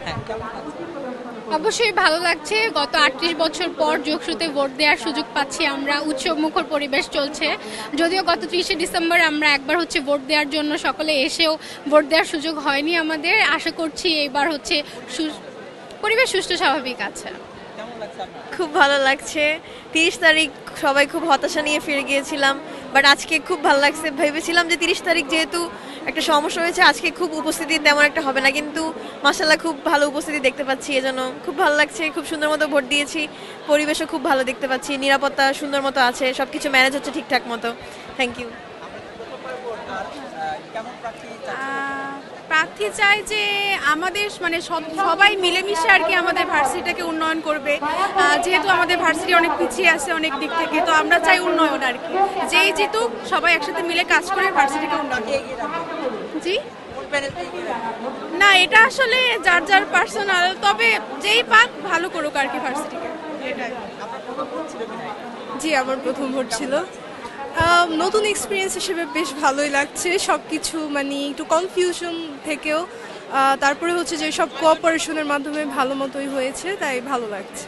হ্যাঁ, কেমন লাগছে? অবশ্যই ভালো লাগছে। গত ৩৮ বছর পর যোগসূত্রে ভোট দেওয়ার সুযোগ পাচ্ছি আমরা। উৎসবমুখর পরিবেশ চলছে। যদিও গত ৩০শে ডিসেম্বর আমরা একবার হচ্ছে ভোট দেওয়ার জন্য সকলে এসেও ভোট দেওয়ার সুযোগ হয়নি আমাদের। আশা করছি এবার হচ্ছে পরিবেশ সুষ্ঠু স্বাভাবিক আছে। কেমন লাগছে আপনার? খুব ভালো লাগছে। ৩০ তারিখ সবাই খুব হতাশা নিয়ে ফিরে গিয়েছিলাম, বাট আজকে খুব ভালো লাগছে। ভেবেছিলাম যে ৩০ তারিখ যেহেতু একটা সমস্যা হয়েছে, আজকে খুব উপস্থিতি তেমন একটা হবে না, কিন্তু মাশাল্লাহ খুব ভালো উপস্থিতি দেখতে পাচ্ছি, এজন্য খুব ভালো লাগছে। খুব সুন্দর মতো ভোট দিয়েছি, পরিবেশও খুব ভালো দেখতে পাচ্ছি, নিরাপত্তা সুন্দর মতো আছে, সব কিছু ম্যানেজ হচ্ছে ঠিকঠাক মতো। Thank you. আপনি প্রথমবার ভোটার, কেমন প্রার্থী চাচ্ছেন? প্রার্থী চাই যে আমাদের মানে সবাই মিলেমিশে আর কি আমাদের ভার্সিটিটাকে উন্নয়ন করবে। যেহেতু আমাদের ভার্সিটি অনেক পিছিয়ে আছে অনেক দিক থেকে, তো আমরা চাই উন্নয়ন আর কি। যেই জিতুক সবাই একসাথে মিলে কাজ করে ভার্সিটিকে উন্নয়ন করবে। এগিয়ে রাখবেন? জি কোন প্যানেলকে এগিয়ে রাখবেন? না, এটা আসলে যার যার পার্সোনাল, তবে যেই পাক ভালো করুক আর কি ভার্সিটিকে, এটাই। আপনার প্রথম ভোট ছিল কিনা? জি, আমার প্রথম ভোট ছিল। নতুন এক্সপিরিয়েন্স হিসেবে বেশ ভালোই লাগছে। সব কিছু মানে একটু কনফিউশন থেকেও তারপরে হচ্ছে যে সব কোঅপারেশনের মাধ্যমে ভালো মতোই হয়েছে, তাই ভালো লাগছে।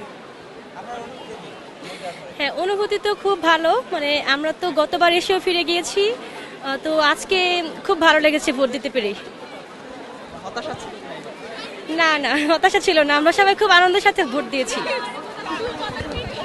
হ্যাঁ, অনুভূতি তো খুব ভালো। মানে আমরা তো গতবার এসেও ফিরে গিয়েছি, তো আজকে খুব ভালো লেগেছে ভোট দিতে পেরে। হতাশা ছিল কিনা? না না, হতাশা ছিল না, আমরা সবাই খুব আনন্দের সাথে ভোট দিয়েছি।